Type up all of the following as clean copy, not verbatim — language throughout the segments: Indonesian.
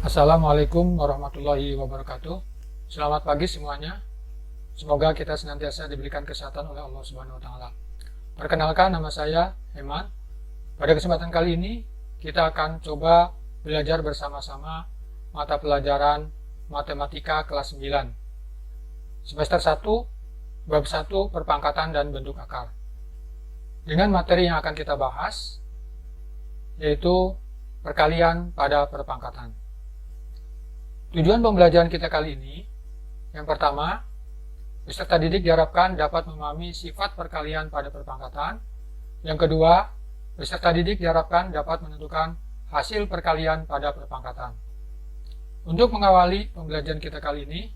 Assalamualaikum warahmatullahi wabarakatuh. Selamat pagi semuanya. Semoga kita senantiasa diberikan kesehatan oleh Allah Subhanahu wa taala. Perkenalkan, nama saya Eman. Pada kesempatan kali ini kita akan coba belajar bersama-sama mata pelajaran Matematika kelas 9. Semester 1, bab 1 perpangkatan dan bentuk akar. Dengan materi yang akan kita bahas yaitu perkalian pada perpangkatan. Tujuan pembelajaran kita kali ini, yang pertama, peserta didik diharapkan dapat memahami sifat perkalian pada perpangkatan. Yang kedua, peserta didik diharapkan dapat menentukan hasil perkalian pada perpangkatan. Untuk mengawali pembelajaran kita kali ini,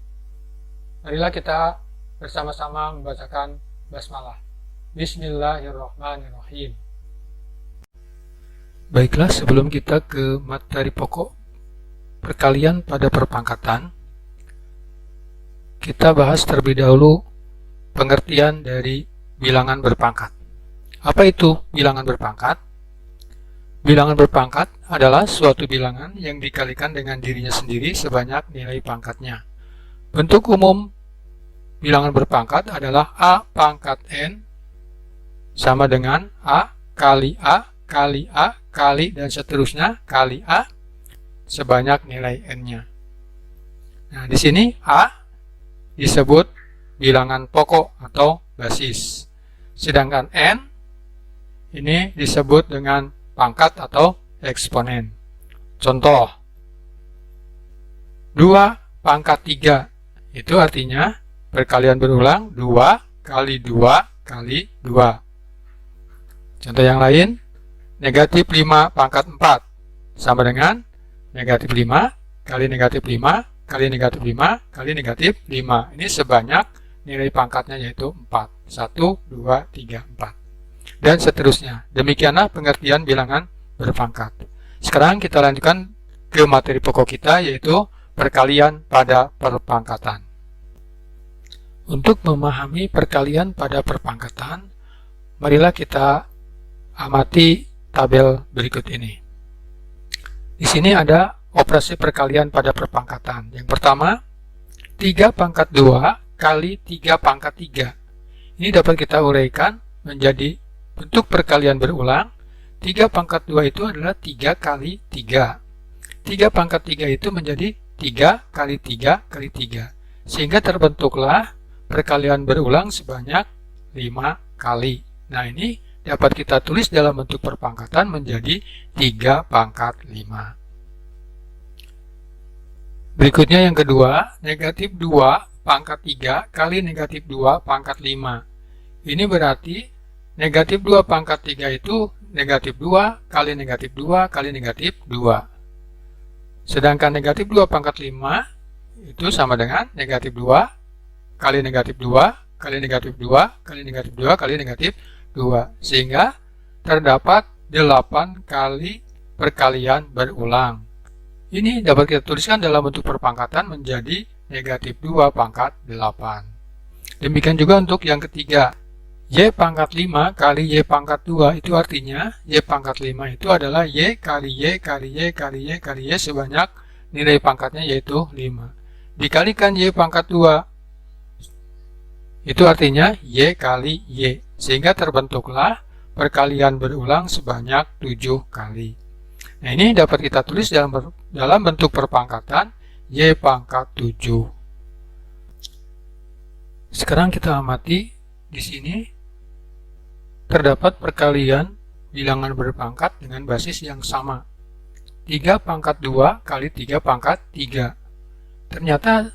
marilah kita bersama-sama membacakan basmalah. Bismillahirrahmanirrahim. Baiklah, sebelum kita ke materi pokok perkalian pada perpangkatan, kita bahas terlebih dahulu pengertian dari bilangan berpangkat. Apa itu bilangan berpangkat? Bilangan berpangkat adalah suatu bilangan yang dikalikan dengan dirinya sendiri sebanyak nilai pangkatnya. Bentuk umum bilangan berpangkat adalah A pangkat N sama dengan A kali A kali A kali dan seterusnya kali A sebanyak nilai N-nya. Nah, di sini A disebut bilangan pokok atau basis. Sedangkan N ini disebut dengan pangkat atau eksponen. Contoh, 2 pangkat 3. Itu artinya perkalian berulang 2 kali 2 kali 2. Contoh yang lain, negatif 5 pangkat 4 sama dengan negatif 5 kali negatif 5 kali negatif 5 kali negatif 5. Ini sebanyak nilai pangkatnya yaitu 4. 1, 2, 3, 4. Dan seterusnya. Demikianlah pengertian bilangan berpangkat. Sekarang kita lanjutkan ke materi pokok kita yaitu perkalian pada perpangkatan. Untuk memahami perkalian pada perpangkatan, marilah kita amati tabel berikut ini. Di sini ada operasi perkalian pada perpangkatan. Yang pertama, 3 pangkat 2 kali 3 pangkat 3. Ini dapat kita uraikan menjadi bentuk perkalian berulang. 3 pangkat 2 itu adalah 3 kali 3. 3 pangkat 3 itu menjadi 3 kali 3 kali 3. Sehingga terbentuklah perkalian berulang sebanyak 5 kali. Nah, ini dapat kita tulis dalam bentuk perpangkatan menjadi 3 pangkat 5. Berikutnya yang kedua, negatif 2 pangkat 3 kali negatif 2 pangkat 5. Ini berarti negatif 2 pangkat 3 itu negatif 2 kali negatif 2 kali negatif 2. Sedangkan negatif 2 pangkat 5 itu sama dengan negatif 2 kali negatif 2 kali negatif 2 kali negatif 2 kali negatif 2, sehingga terdapat 8 kali perkalian berulang. Ini dapat kita tuliskan dalam bentuk perpangkatan menjadi negatif 2 pangkat 8. Demikian juga untuk yang ketiga, Y pangkat 5 kali Y pangkat 2, itu artinya Y pangkat 5 itu adalah Y kali Y kali Y kali Y kali Y sebanyak nilai pangkatnya yaitu 5. Dikalikan Y pangkat 2, itu artinya Y kali Y. Sehingga terbentuklah perkalian berulang sebanyak 7 kali. Nah, ini dapat kita tulis dalam bentuk perpangkatan Y pangkat 7. Sekarang kita amati di sini terdapat perkalian bilangan berpangkat dengan basis yang sama. 3 pangkat 2 kali 3 pangkat 3. Ternyata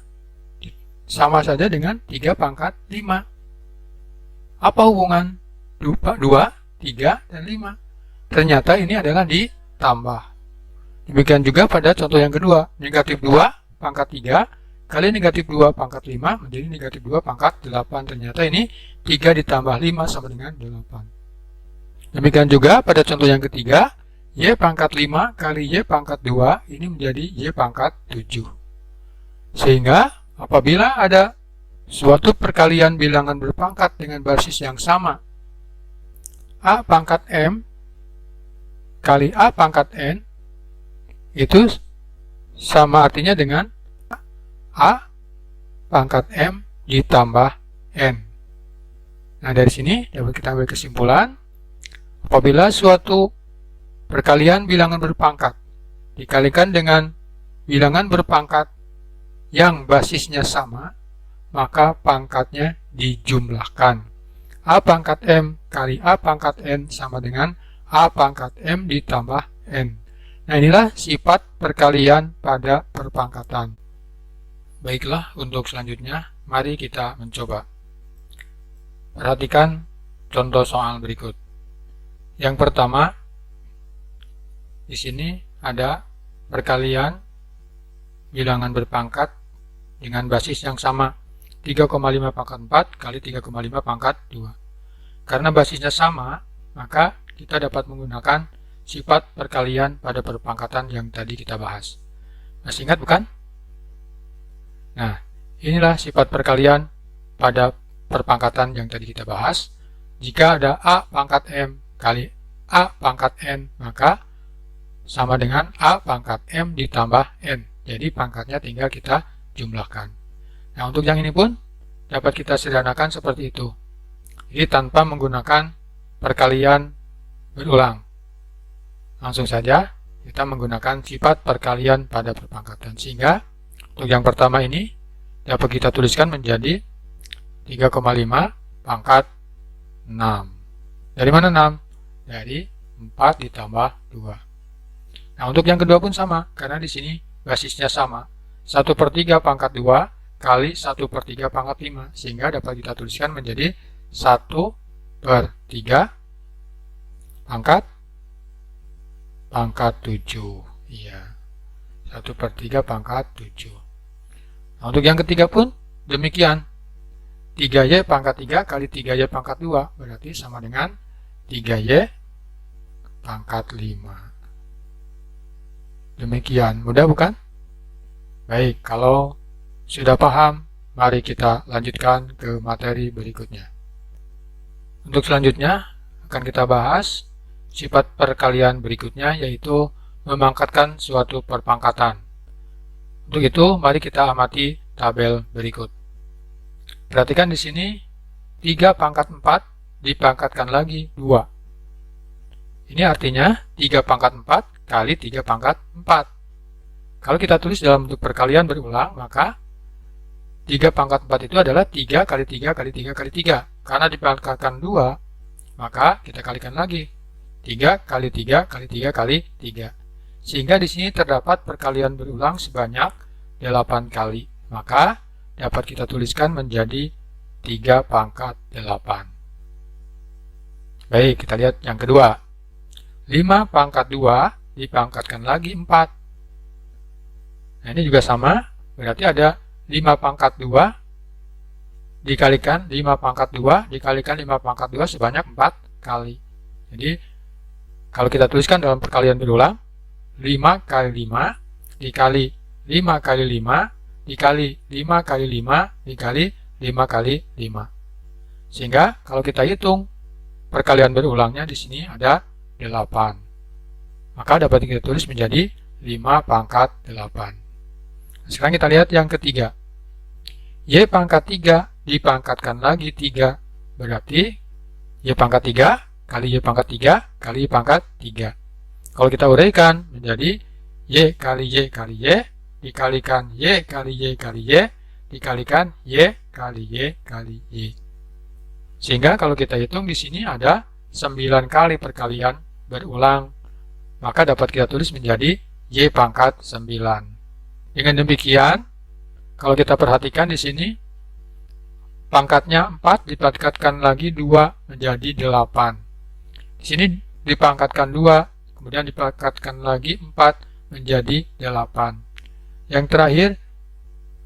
sama saja dengan 3 pangkat 5. Apa hubungan 2, 3, dan 5? Ternyata ini adalah ditambah. Demikian juga pada contoh yang kedua, negatif 2 pangkat 3 kali negatif 2 pangkat 5 menjadi negatif 2 pangkat 8. Ternyata ini 3 ditambah 5 sama dengan 8. Demikian juga pada contoh yang ketiga, Y pangkat 5 kali Y pangkat 2 ini menjadi Y pangkat 7. Sehingga apabila ada suatu perkalian bilangan berpangkat dengan basis yang sama, A pangkat M kali A pangkat N, itu sama artinya dengan A pangkat M ditambah N. Nah, dari sini dapat kita ambil kesimpulan, apabila suatu perkalian bilangan berpangkat dikalikan dengan bilangan berpangkat yang basisnya sama, maka pangkatnya dijumlahkan. A pangkat M kali A pangkat N sama dengan A pangkat M ditambah N. Nah, inilah sifat perkalian pada perpangkatan. Baiklah, untuk selanjutnya, mari kita mencoba. Perhatikan contoh soal berikut. Yang pertama, di sini ada perkalian bilangan berpangkat dengan basis yang sama, 3,5 pangkat 4 kali 3,5 pangkat 2. Karena basisnya sama, maka kita dapat menggunakan sifat perkalian pada perpangkatan yang tadi kita bahas. Masih ingat bukan? Nah, inilah sifat perkalian pada perpangkatan yang tadi kita bahas. Jika ada A pangkat M kali A pangkat N, maka sama dengan A pangkat M ditambah N. Jadi pangkatnya tinggal kita jumlahkan. Nah, untuk yang ini pun dapat kita sederhanakan seperti itu. Jadi tanpa menggunakan perkalian berulang. Langsung saja kita menggunakan sifat perkalian pada perpangkatan. Sehingga untuk yang pertama ini dapat kita tuliskan menjadi 3,5 pangkat 6. Dari mana 6? Dari 4 ditambah 2. Nah, untuk yang kedua pun sama, karena di sini basisnya sama. 1/3 pangkat 2 kali 1/3 pangkat 5. Sehingga dapat kita tuliskan menjadi 1/3 pangkat 7. Iya, 1/3 pangkat 7. Nah, untuk yang ketiga pun demikian. 3Y pangkat 3 kali 3Y pangkat 2 berarti sama dengan 3Y pangkat 5. Demikian, mudah bukan? Baik, kalau sudah paham, mari kita lanjutkan ke materi berikutnya. Untuk selanjutnya akan kita bahas sifat perkalian berikutnya, yaitu memangkatkan suatu perpangkatan. Untuk itu, mari kita amati tabel berikut. Perhatikan di sini 3 pangkat 4 dipangkatkan lagi 2. Ini artinya 3 pangkat 4 kali 3 pangkat 4. Kalau kita tulis dalam bentuk perkalian berulang, maka 3 pangkat 4 itu adalah 3 kali 3 kali 3 kali 3. Karena dipangkatkan 2, maka kita kalikan lagi. 3 kali 3 kali 3 kali 3. Sehingga di sini terdapat perkalian berulang sebanyak 8 kali. Maka dapat kita tuliskan menjadi 3 pangkat 8. Baik, kita lihat yang kedua. 5 pangkat 2 dipangkatkan lagi 4. Nah, ini juga sama, berarti ada 5 pangkat 2 dikalikan 5 pangkat 2 dikalikan 5 pangkat 2 sebanyak 4 kali. Jadi, kalau kita tuliskan dalam perkalian berulang, 5 kali 5 dikali 5 kali 5 dikali 5 kali 5 dikali 5 kali 5. Sehingga kalau kita hitung perkalian berulangnya di sini ada 8. Maka dapat kita tulis menjadi 5 pangkat 8. Sekarang kita lihat yang ketiga. Y pangkat 3 dipangkatkan lagi 3. Berarti Y pangkat 3 kali Y pangkat 3 kali Y pangkat 3. Kalau kita uraikan menjadi Y kali Y kali Y dikalikan Y kali Y kali Y dikalikan Y kali Y kali Y. Sehingga kalau kita hitung di sini ada 9 kali perkalian berulang. Maka dapat kita tulis menjadi Y pangkat 9. Dengan demikian, kalau kita perhatikan di sini, pangkatnya 4 dipangkatkan lagi 2 menjadi 8. Di sini dipangkatkan 2, kemudian dipangkatkan lagi 4 menjadi 8. Yang terakhir,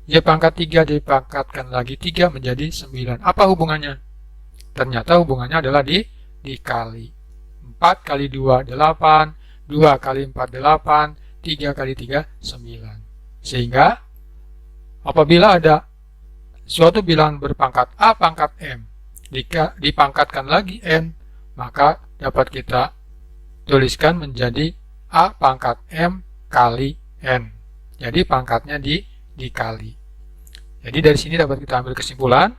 Y pangkat 3 dipangkatkan lagi 3 menjadi 9. Apa hubungannya? Ternyata hubungannya adalah dikali. 4 kali 2, 8. 2 kali 4, 8. 3 kali 3, 9. Sehingga, apabila ada suatu bilangan berpangkat A pangkat M dipangkatkan lagi N, maka dapat kita tuliskan menjadi A pangkat M kali N. jadi pangkatnya dikali. Jadi dari sini dapat kita ambil kesimpulan,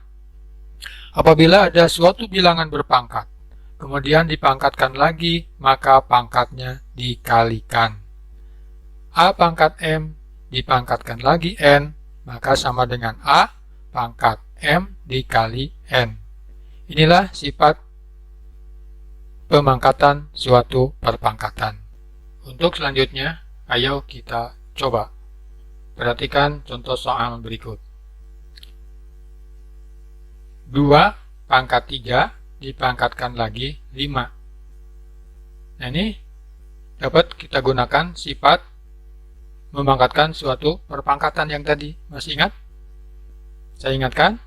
apabila ada suatu bilangan berpangkat, kemudian dipangkatkan lagi, maka pangkatnya dikalikan. A pangkat M dipangkatkan lagi N, maka sama dengan A pangkat M dikali N. Inilah sifat pemangkatan suatu perpangkatan. Untuk selanjutnya, ayo kita coba. Perhatikan contoh soal berikut. 2 pangkat 3 dipangkatkan lagi 5. Nah, ini dapat kita gunakan sifat memangkatkan suatu perpangkatan yang tadi. Masih ingat? Saya ingatkan.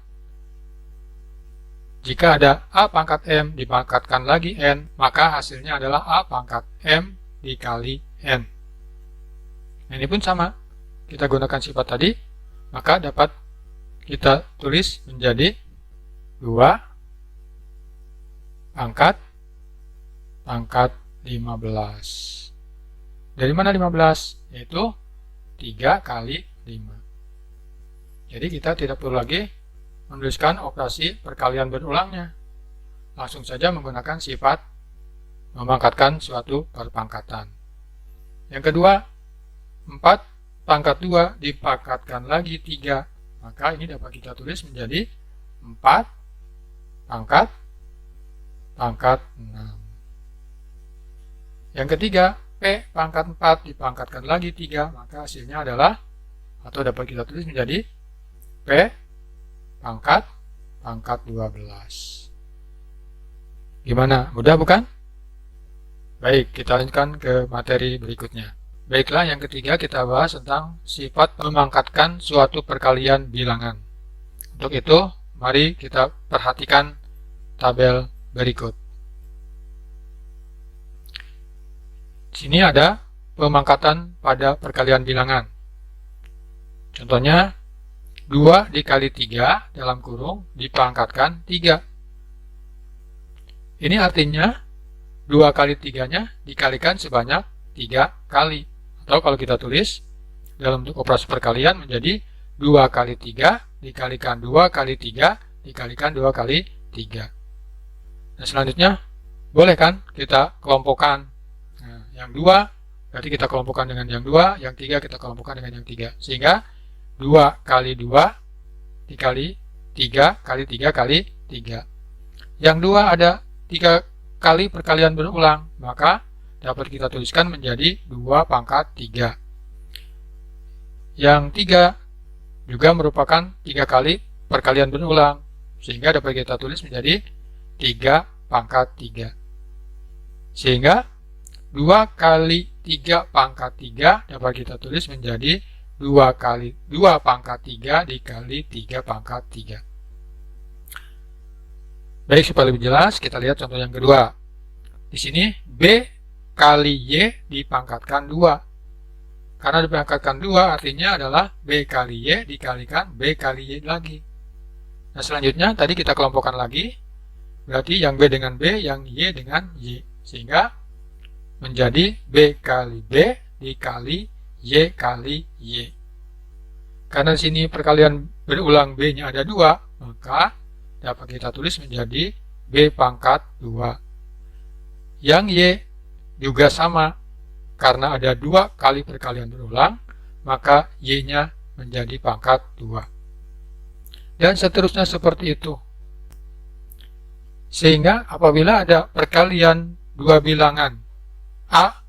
Jika ada A pangkat M dipangkatkan lagi N, maka hasilnya adalah A pangkat M dikali N. Nah, ini pun sama. Kita gunakan sifat tadi, maka dapat kita tulis menjadi 2 pangkat 15. Dari mana 15? Yaitu 3 kali 5. Jadi kita tidak perlu lagi menuliskan operasi perkalian berulangnya. Langsung saja menggunakan sifat memangkatkan suatu perpangkatan. Yang kedua, 4 pangkat 2 dipangkatkan lagi 3. Maka ini dapat kita tulis menjadi 4 pangkat 6. Yang ketiga, P pangkat 4 dipangkatkan lagi 3, maka hasilnya adalah, atau dapat kita tulis menjadi P pangkat 12. Gimana? Mudah bukan? Baik, kita lanjutkan ke materi berikutnya. Baiklah, yang ketiga kita bahas tentang sifat memangkatkan suatu perkalian bilangan. Untuk itu, mari kita perhatikan tabel berikut. Di sini ada pemangkatan pada perkalian bilangan. Contohnya, 2 dikali 3 dalam kurung dipangkatkan 3. Ini artinya 2 kali 3-nya dikalikan sebanyak 3 kali. Atau kalau kita tulis dalam bentuk operasi perkalian menjadi 2 kali 3 dikalikan 2 kali 3 dikalikan 2 kali 3. Nah, selanjutnya boleh kan kita kelompokkan. Nah, yang 2 berarti kita kelompokkan dengan yang 2, yang 3 kita kelompokkan dengan yang 3. Sehingga 2 kali 2 dikali 3 kali 3 kali 3. Yang 2 ada 3 kali perkalian berulang, maka dapat kita tuliskan menjadi 2 pangkat 3. Yang 3 juga merupakan 3 kali perkalian berulang, sehingga dapat kita tulis menjadi 3 pangkat 3. Sehingga 2 kali 3 pangkat 3 dapat kita tulis menjadi 2 kali 2 pangkat 3 dikali 3 pangkat 3. Baik, supaya lebih jelas, kita lihat contoh yang kedua. Di sini B kali Y dipangkatkan 2. Karena dipangkatkan 2 artinya adalah B kali Y dikalikan B kali Y lagi. Nah, selanjutnya tadi kita kelompokkan lagi. Berarti yang B dengan B, yang Y dengan Y. Sehingga menjadi B kali B dikali Y kali Y. Karena di sini perkalian berulang B-nya ada 2, maka dapat kita tulis menjadi B pangkat 2. Yang Y juga sama. Karena ada 2 kali perkalian berulang, maka Y-nya menjadi pangkat 2. Dan seterusnya seperti itu. Sehingga apabila ada perkalian 2 bilangan A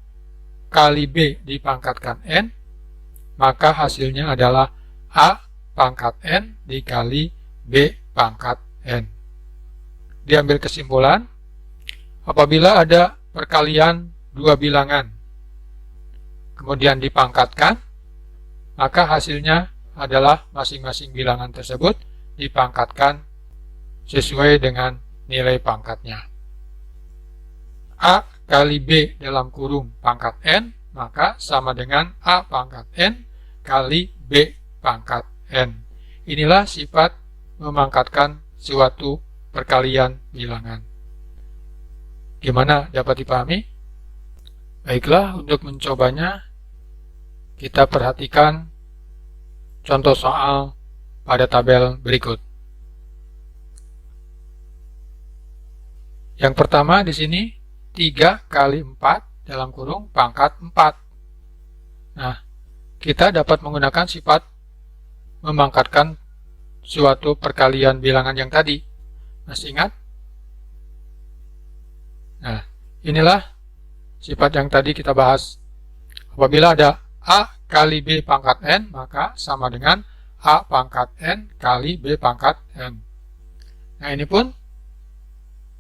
kali B dipangkatkan N, maka hasilnya adalah A pangkat N dikali B pangkat N. Diambil kesimpulan, apabila ada perkalian 2 bilangan, kemudian dipangkatkan, maka hasilnya adalah masing-masing bilangan tersebut dipangkatkan sesuai dengan nilai pangkatnya. A kali B dalam kurung pangkat N, maka sama dengan A pangkat N kali B pangkat N. Inilah sifat memangkatkan suatu perkalian bilangan. Gimana, dapat dipahami? Baiklah, untuk mencobanya, kita perhatikan contoh soal pada tabel berikut. Yang pertama di sini 3 kali 4 dalam kurung pangkat 4. Nah, kita dapat menggunakan sifat memangkatkan suatu perkalian bilangan yang tadi. Masih ingat? Nah, inilah sifat yang tadi kita bahas. Apabila ada A kali B pangkat N, maka sama dengan A pangkat N kali B pangkat N. Nah, ini pun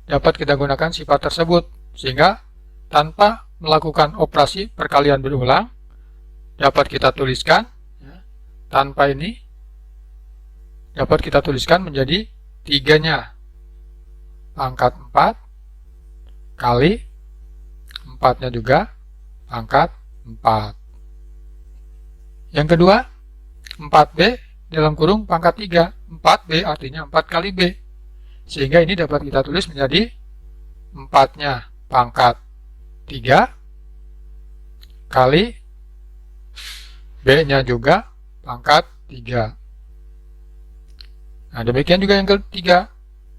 dapat kita gunakan sifat tersebut, sehingga tanpa melakukan operasi perkalian berulang, dapat kita tuliskan, tanpa ini, dapat kita tuliskan menjadi 3-nya pangkat 4 kali 4-nya juga pangkat 4. Yang kedua, 4B dalam kurung pangkat 3. 4B artinya 4 kali B. Sehingga ini dapat kita tulis menjadi 4-nya pangkat 3 kali B-nya juga pangkat 3. Nah, demikian juga yang ketiga,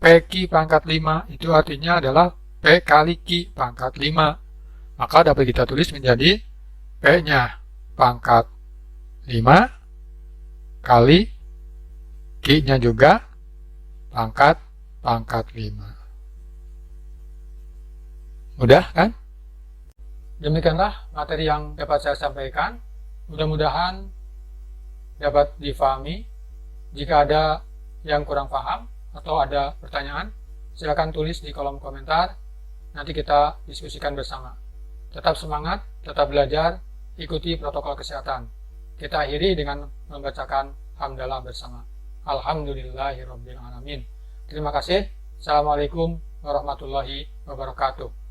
PQ pangkat 5 itu artinya adalah P kali Q pangkat 5. Maka dapat kita tulis menjadi P-nya pangkat 5 kali Q-nya juga pangkat 5. Mudah kan? Demikianlah materi yang dapat saya sampaikan. Mudah-mudahan dapat difahami. Jika ada yang kurang paham atau ada pertanyaan, silakan tulis di kolom komentar. Nanti kita diskusikan bersama. Tetap semangat, tetap belajar, ikuti protokol kesehatan. Kita akhiri dengan membacakan hamdalah bersama. Alhamdulillahirabbil alamin. Terima kasih. Assalamualaikum warahmatullahi wabarakatuh.